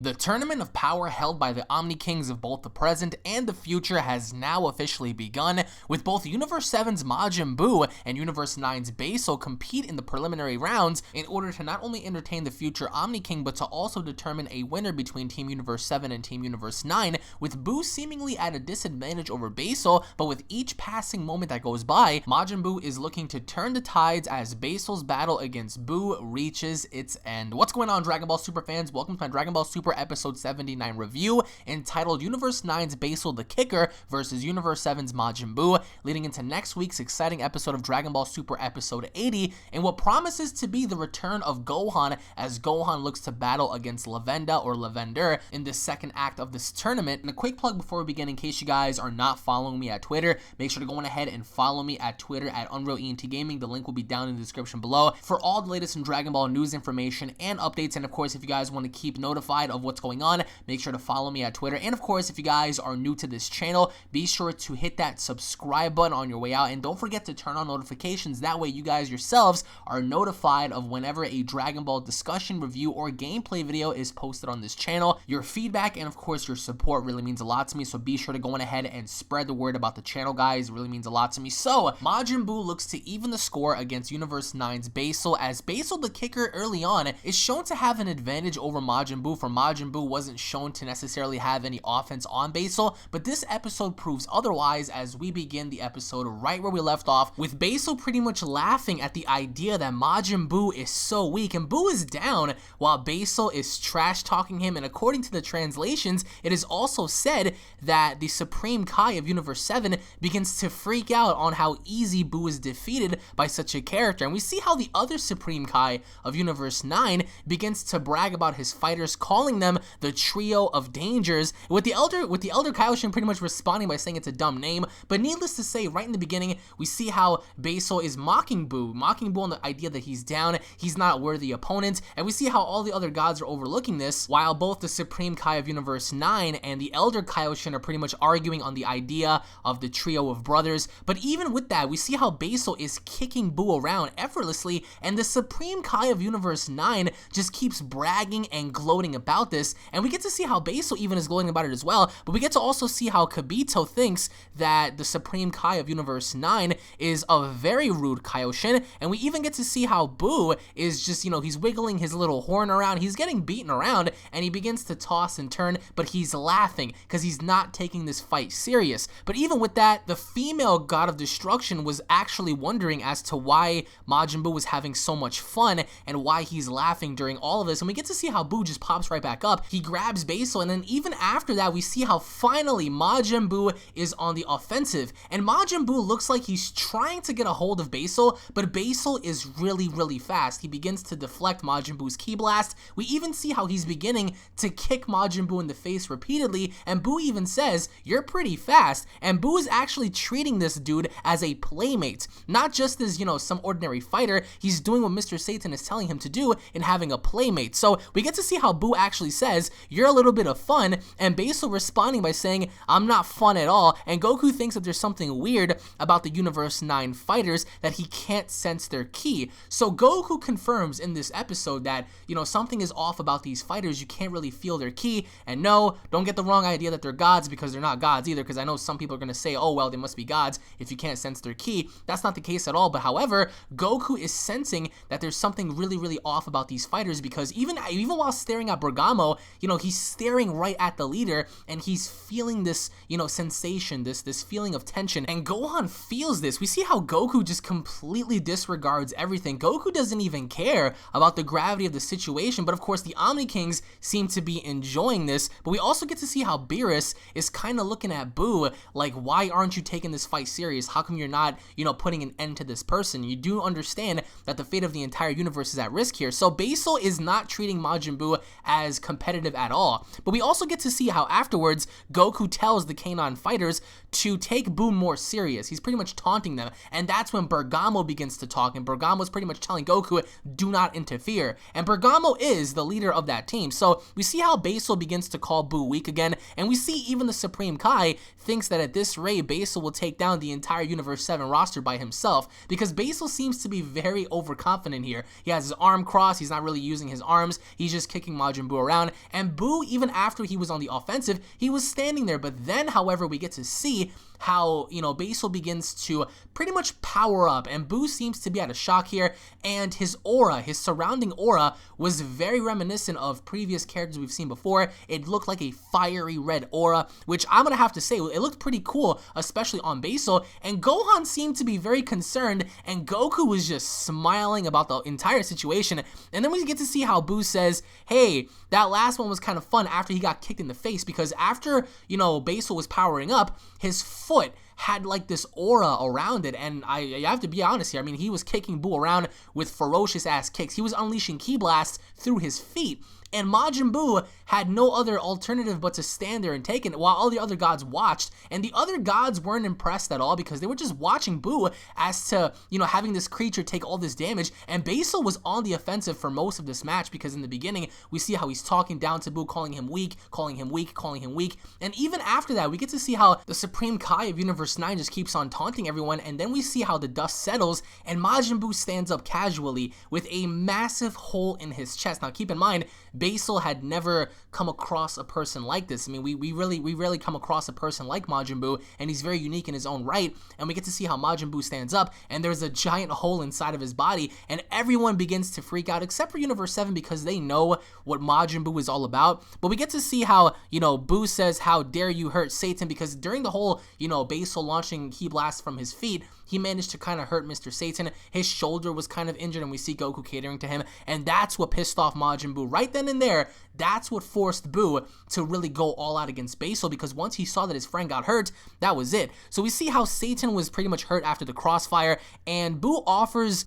The tournament of power held by the Omni Kings of both the present and the future has now officially begun, with both Universe 7's Majin Buu and Universe 9's Basil compete in the preliminary rounds in order to not only entertain the future Omni King, but to also determine a winner between Team Universe 7 and Team Universe 9, with Buu seemingly at a disadvantage over Basil, but with each passing moment that goes by, Majin Buu is looking to turn the tides as Basil's battle against Buu reaches its end. What's going on, Dragon Ball Super fans? Welcome to my Dragon Ball Super episode 79 review entitled Universe 9's Basil the Kicker versus Universe 7's Majin Buu, leading into next week's exciting episode of Dragon Ball Super episode 80 and what promises to be the return of Gohan as Gohan looks to battle against Lavenda or Lavender in the second act of this tournament. And a quick plug before we begin, in case you guys are not following me at Twitter, make sure to go on ahead and follow me at Twitter at UnrealEntGaming. The link will be down in the description below for all the latest in Dragon Ball news, information, and updates. And of course, if you guys want to keep notified of what's going on, make sure to follow me at Twitter. And of course, if you guys are new to this channel, be sure to hit that subscribe button on your way out, and don't forget to turn on notifications. That way you guys yourselves are notified of whenever a Dragon Ball discussion, review, or gameplay video is posted on this channel. Your feedback and of course your support really means a lot to me, so be sure to go on ahead and spread the word about the channel, guys. It really means a lot to me. So Majin Buu looks to even the score against Universe 9's Basil, as Basil the Kicker early on is shown to have an advantage over Majin Buu, for Majin Buu wasn't shown to necessarily have any offense on Basil, but this episode proves otherwise as we begin the episode right where we left off, with Basil pretty much laughing at the idea that Majin Buu is so weak, and Buu is down while Basil is trash talking him. And according to the translations, it is also said that the Supreme Kai of Universe 7 begins to freak out on how easy Buu is defeated by such a character, and we see how the other Supreme Kai of Universe 9 begins to brag about his fighters, calling them the Trio of Dangers, with the Elder Kaioshin pretty much responding by saying it's a dumb name. But needless to say, right in the beginning, we see how Basil is mocking Buu on the idea that he's down, he's not a worthy opponent, and we see how all the other gods are overlooking this, while both the Supreme Kai of Universe 9 and the Elder Kaioshin are pretty much arguing on the idea of the Trio of Brothers. But even with that, we see how Basil is kicking Buu around effortlessly, and the Supreme Kai of Universe 9 just keeps bragging and gloating about this, and we get to see how Basil even is gloating about it as well. But we get to also see how Kibito thinks that the Supreme Kai of Universe 9 is a very rude Kaioshin, and we even get to see how Buu is just, he's wiggling his little horn around, he's getting beaten around, and he begins to toss and turn, but he's laughing because he's not taking this fight serious. But even with that, the female god of destruction was actually wondering as to why Majin Buu was having so much fun and why he's laughing during all of this, and we get to see how Buu just pops right back up. He grabs Basil, and then even after that, we see how finally Majin Buu is on the offensive, and Majin Buu looks like he's trying to get a hold of Basil, but Basil is really fast. He begins to deflect Majin Buu's ki blast. We even see how he's beginning to kick Majin Buu in the face repeatedly, and Buu even says, "You're pretty fast," and Buu is actually treating this dude as a playmate, not just as, some ordinary fighter. He's doing what Mr. Satan is telling him to do in having a playmate. So we get to see how Buu actually says, "You're a little bit of fun," and Basil responding by saying, "I'm not fun at all," and Goku thinks that there's something weird about the Universe 9 fighters, that he can't sense their ki. So Goku confirms in this episode that, something is off about these fighters. You can't really feel their ki, and no, don't get the wrong idea that they're gods, because they're not gods either, because I know some people are going to say, oh, well, they must be gods if you can't sense their ki. That's not the case at all. But however, Goku is sensing that there's something really off about these fighters, because even while staring at Bergamo, he's staring right at the leader, and he's feeling this, sensation, this feeling of tension, and Gohan feels this. We see how Goku just completely disregards everything. Goku doesn't even care about the gravity of the situation, but of course the Omni Kings seem to be enjoying this. But we also get to see how Beerus is kind of looking at Buu like, why aren't you taking this fight serious? How come you're not, putting an end to this person? You do understand that the fate of the entire universe is at risk here. So Basil is not treating Majin Buu as competitive at all. But we also get to see how afterwards Goku tells the K9 fighters to take Buu more serious. He's pretty much taunting them, and that's when Bergamo begins to talk, and Bergamo's pretty much telling Goku, do not interfere. And Bergamo is the leader of that team. So we see how Basil begins to call Buu weak again, and we see even the Supreme Kai thinks that at this rate Basil will take down the entire Universe 7 roster by himself, because Basil seems to be very overconfident here. He has his arm crossed, he's not really using his arms, he's just kicking Majin Buu around. around, and Buu, even after he was on the offensive, he was standing there. But then, however, we get to see how, you know, Basil begins to pretty much power up, and Buu seems to be at a shock here, and his aura, his surrounding aura, was very reminiscent of previous characters we've seen before. It looked like a fiery red aura, which I'm gonna have to say, it looked pretty cool, especially on Basil, and Gohan seemed to be very concerned, and Goku was just smiling about the entire situation. And then we get to see how Buu says, hey, that last one was kind of fun after he got kicked in the face, because after, you know, Basil was powering up, his foot had like this aura around it, and I have to be honest here, I mean, he was kicking Buu around with ferocious ass kicks. He was unleashing ki blasts through his feet, and Majin Buu had no other alternative but to stand there and take it while all the other gods watched. And the other gods weren't impressed at all because they were just watching Buu as to, you know, having this creature take all this damage. And Basil was on the offensive for most of this match because in the beginning, we see how he's talking down to Buu, calling him weak, calling him weak, calling him weak. And even after that, we get to see how the Supreme Kai of Universe 9 just keeps on taunting everyone. And then we see how the dust settles and Majin Buu stands up casually with a massive hole in his chest. Now, keep in mind, Basil had never come across a person like this. I mean, we rarely come across a person like Majin Buu, and he's very unique in his own right. And we get to see how Majin Buu stands up, and there's a giant hole inside of his body, and everyone begins to freak out, except for Universe 7 because they know what Majin Buu is all about. But we get to see how, you know, Buu says, how dare you hurt Satan, because during the whole, you know, Basil launching ki blasts from his feet, he managed to kind of hurt Mr. Satan. His shoulder was kind of injured, and we see Goku catering to him, and that's what pissed off Majin Buu. Right then and there, that's what forced Buu to really go all out against Basil, because once he saw that his friend got hurt, that was it. So we see how Satan was pretty much hurt after the crossfire, and Buu offers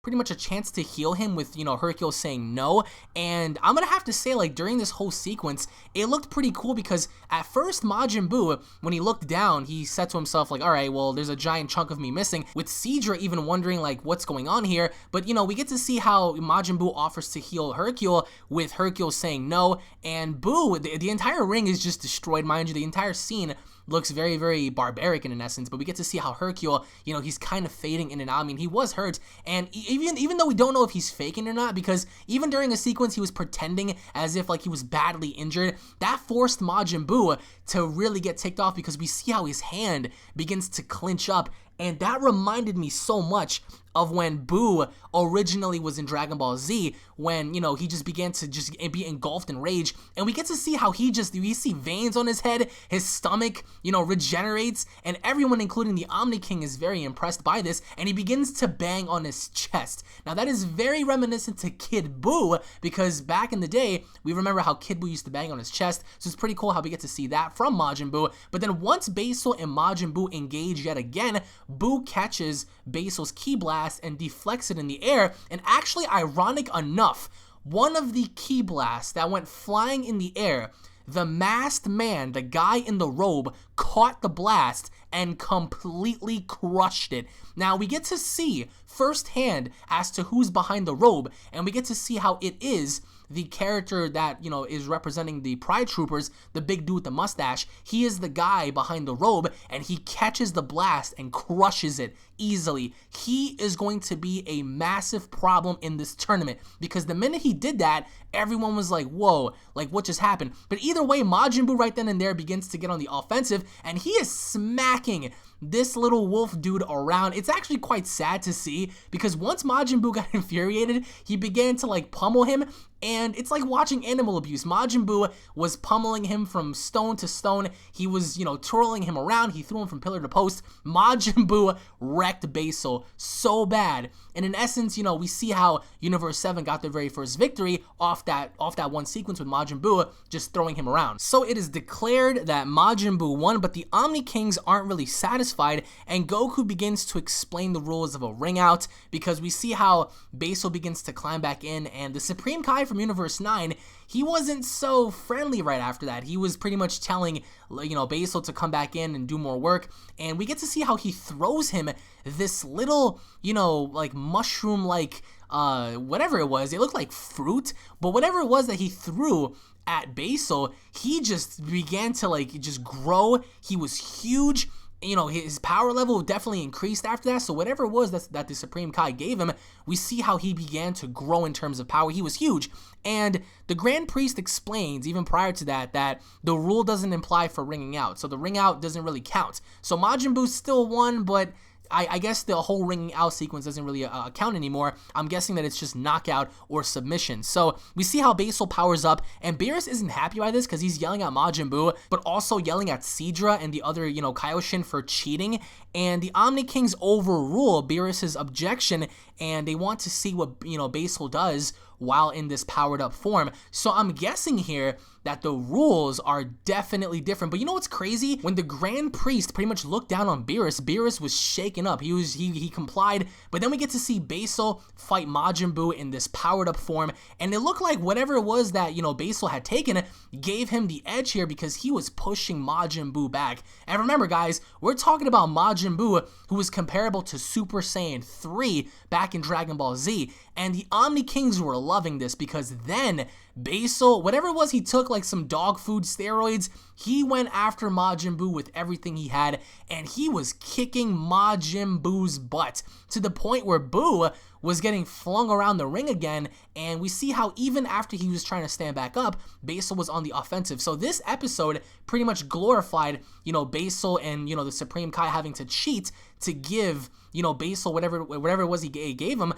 pretty much a chance to heal him with, you know, Hercule saying no. And I'm gonna have to say, like, during this whole sequence, it looked pretty cool because at first Majin Buu, when he looked down, he said to himself, like, all right, well, there's a giant chunk of me missing, with Sidra even wondering, like, what's going on here. But, you know, we get to see how Majin Buu offers to heal Hercule with Hercule saying no, and Buu, the entire ring is just destroyed, mind you. The entire scene looks very, very barbaric in essence, but we get to see how Hercule, you know, he's kind of fading in and out. I mean, he was hurt, and even though we don't know if he's faking or not, because even during a sequence he was pretending as if like he was badly injured, that forced Majin Buu to really get ticked off because we see how his hand begins to clench up, and that reminded me so much of when Buu originally was in Dragon Ball Z, when, you know, he just began to just be engulfed in rage, and we get to see how we see veins on his head, his stomach, you know, regenerates, and everyone, including the Omni King, is very impressed by this, and he begins to bang on his chest. Now, that is very reminiscent to Kid Buu, because back in the day, we remember how Kid Buu used to bang on his chest, so it's pretty cool how we get to see that from Majin Buu. But then once Basil and Majin Buu engage yet again, Buu catches Basil's ki blast and deflects it in the air, and actually, ironic enough, one of the ki blasts that went flying in the air, the masked man, the guy in the robe, caught the blast and completely crushed it. Now, we get to see firsthand as to who's behind the robe, and we get to see how it is the character that, you know, is representing the Pride Troopers, the big dude with the mustache. He is the guy behind the robe, and he catches the blast and crushes it easily. He is going to be a massive problem in this tournament, because the minute he did that, everyone was like, whoa, like, what just happened? But either way, Majin Buu right then and there begins to get on the offensive, and he is smacking this little wolf dude around. It's actually quite sad to see, because once Majin Buu got infuriated, he began to like pummel him, and it's like watching animal abuse. Majin Buu was pummeling him from stone to stone. He was, you know, twirling him around. He threw him from pillar to post. Majin Buu wrecked Basil so bad. And in essence, you know, we see how Universe 7 got their very first victory off that one sequence with Majin Buu just throwing him around. So it is declared that Majin Buu won, but the Omni Kings aren't really satisfied, and Goku begins to explain the rules of a ring out, because we see how Basil begins to climb back in, and the Supreme Kai from Universe 9, he wasn't so friendly right after that. He was pretty much telling, you know, Basil to come back in and do more work, and we get to see how he throws him this little, you know, like mushroom-like, whatever it was. It looked like fruit, but whatever it was that he threw at Basil, he just began to like just grow. He was huge, you know, his power level definitely increased after that. So whatever it was that the Supreme Kai gave him, we see how he began to grow in terms of power. He was huge. And the Grand Priest explains, even prior to that, that the rule doesn't imply for ringing out. So the ring out doesn't really count. So Majin Buu still won, but I guess the whole ringing out sequence doesn't really count anymore. I'm guessing that it's just knockout or submission. So we see how Basil powers up, and Beerus isn't happy by this because he's yelling at Majin Buu, but also yelling at Seadra and the other, you know, Kaioshin for cheating. And the Omni Kings overrule Beerus's objection, and they want to see what, you know, Basil does while in this powered up form. So I'm guessing here that the rules are definitely different. But you know what's crazy? When the Grand Priest pretty much looked down on Beerus, Beerus was shaken up. He complied, but then we get to see Basil fight Majin Buu in this powered up form, and it looked like whatever it was that, you know, Basil had taken gave him the edge here because he was pushing Majin Buu back. And remember, guys, we're talking about Majin Buu, who was comparable to Super Saiyan 3 back in Dragon Ball Z, and the Omni Kings were loving this because then Basil, whatever it was he took, like some dog food steroids, he went after Majin Buu with everything he had, and he was kicking Majin Buu's butt to the point where Buu was getting flung around the ring again, and we see how even after he was trying to stand back up, Basil was on the offensive. So this episode pretty much glorified, you know, Basil and, you know, the Supreme Kai having to cheat to give, you know, Basil whatever it was he gave him,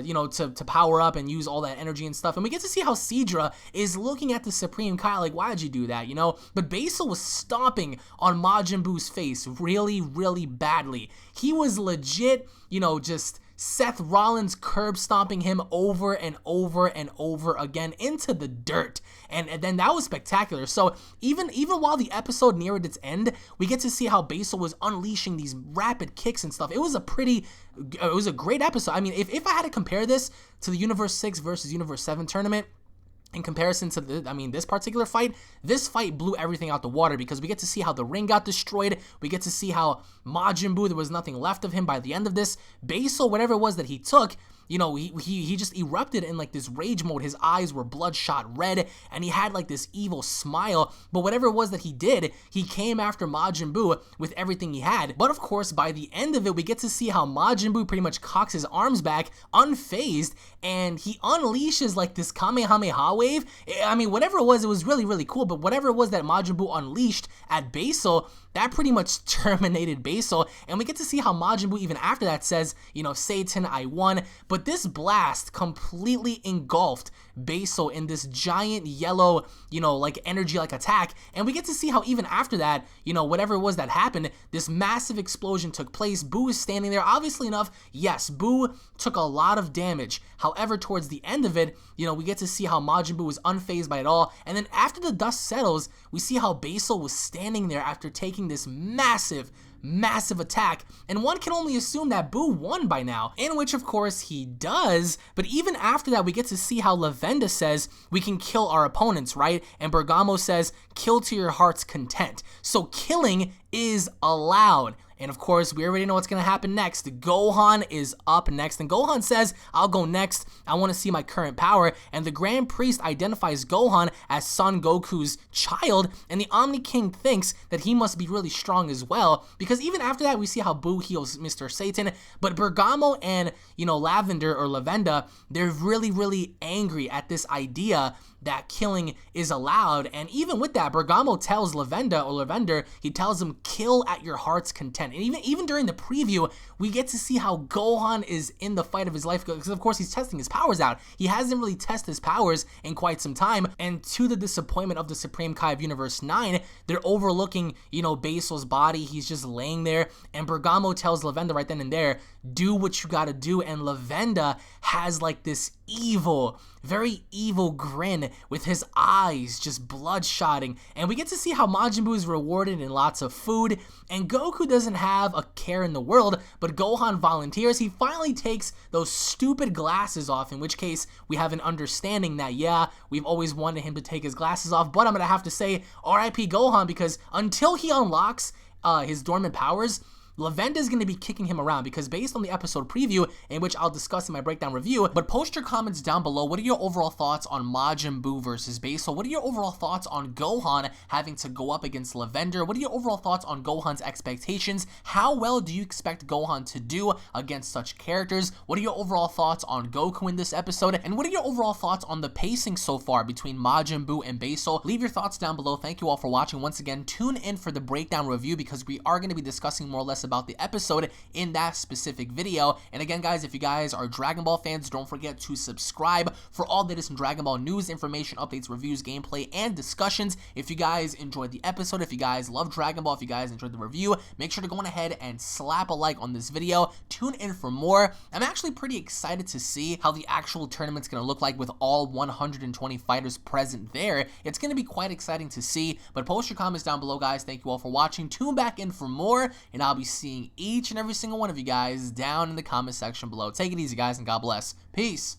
you know, to power up and use all that energy and stuff. And we get to see how Seadra is looking at the Supreme Kai like, why did you do that, you know? But Basil was stomping on Majin Buu's face really, really badly. He was legit, you know, just Seth Rollins curb stomping him over and over and over again into the dirt. And then that was spectacular. So even while the episode neared its end, we get to see how Basil was unleashing these rapid kicks and stuff. It was a great episode. I mean, if I had to compare this to the Universe 6 versus Universe 7 tournament, in comparison to this particular fight, this fight blew everything out the water because we get to see how the ring got destroyed. We get to see how Majin Buu, there was nothing left of him by the end of this. Basil, whatever it was that he took, you know, he just erupted in like this rage mode. His eyes were bloodshot red, and he had like this evil smile. But whatever it was that he did, he came after Majin Buu with everything he had. But of course, by the end of it, we get to see how Majin Buu pretty much cocks his arms back, unfazed, and he unleashes like this Kamehameha wave. I mean, whatever it was really, really cool. But whatever it was that Majin Buu unleashed at Basil, that pretty much terminated Basil. And we get to see how Majin Buu, even after that, says, you know, Satan, I won. But this blast completely engulfed Basil in this giant yellow, you know, like energy like attack. And we get to see how even after that, you know, whatever it was that happened, this massive explosion took place. Buu is standing there. Obviously enough, yes, Buu took a lot of damage. However, towards the end of it, you know, we get to see how Majin Buu was unfazed by it all. And then after the dust settles, we see how Basil was standing there after taking this massive attack, and one can only assume that Buu won by now, in which of course he does. But even after that, we get to see how Lavenda says we can kill our opponents, right? And Bergamo says kill to your heart's content. So killing is allowed. And of course, we already know what's going to happen next. Gohan is up next. And Gohan says, I'll go next. I want to see my current power. And the Grand Priest identifies Gohan as Son Goku's child. And the Omni King thinks that he must be really strong as well. Because even after that, we see how Buu heals Mr. Satan. But Bergamo and, you know, Lavenda, they're really, really angry at this idea that killing is allowed. And even with that, Bergamo tells Lavender, he tells him, kill at your heart's content. And even during the preview, we get to see how Gohan is in the fight of his life, because of course he's testing his powers out. He hasn't really tested his powers in quite some time, and to the disappointment of the Supreme Kai of Universe 9, they're overlooking, you know, Basil's body. He's just laying there, and Bergamo tells Lavenda right then and there, do what you gotta do. And Lavenda has like this evil, very evil grin with his eyes just bloodshotting. And we get to see how Majin Buu is rewarded in lots of food, and Goku doesn't have a care in the world, but Gohan volunteers. He finally takes those stupid glasses off, in which case we have an understanding that, yeah, we've always wanted him to take his glasses off, but I'm gonna have to say RIP Gohan, because until he unlocks his dormant powers, Lavenda is going to be kicking him around because based on the episode preview, in which I'll discuss in my breakdown review, but post your comments down below. What are your overall thoughts on Majin Buu versus Basil? What are your overall thoughts on Gohan having to go up against Lavenda? What are your overall thoughts on Gohan's expectations? How well do you expect Gohan to do against such characters? What are your overall thoughts on Goku in this episode? And what are your overall thoughts on the pacing so far between Majin Buu and Basil? Leave your thoughts down below. Thank you all for watching. Once again, tune in for the breakdown review because we are going to be discussing more or less about the episode in that specific video. And again, guys, if you guys are Dragon Ball fans, don't forget to subscribe for all the latest Dragon Ball news, information, updates, reviews, gameplay, and discussions. If you guys enjoyed the episode, if you guys love Dragon Ball, if you guys enjoyed the review, make sure to go on ahead and slap a like on this video. Tune in for more. I'm actually pretty excited to see how the actual tournament's going to look like with all 120 fighters present there. It's going to be quite exciting to see, but post your comments down below, guys. Thank you all for watching. Tune back in for more, and I'll be seeing each and every single one of you guys down in the comment section below. Take it easy, guys, and God bless. Peace.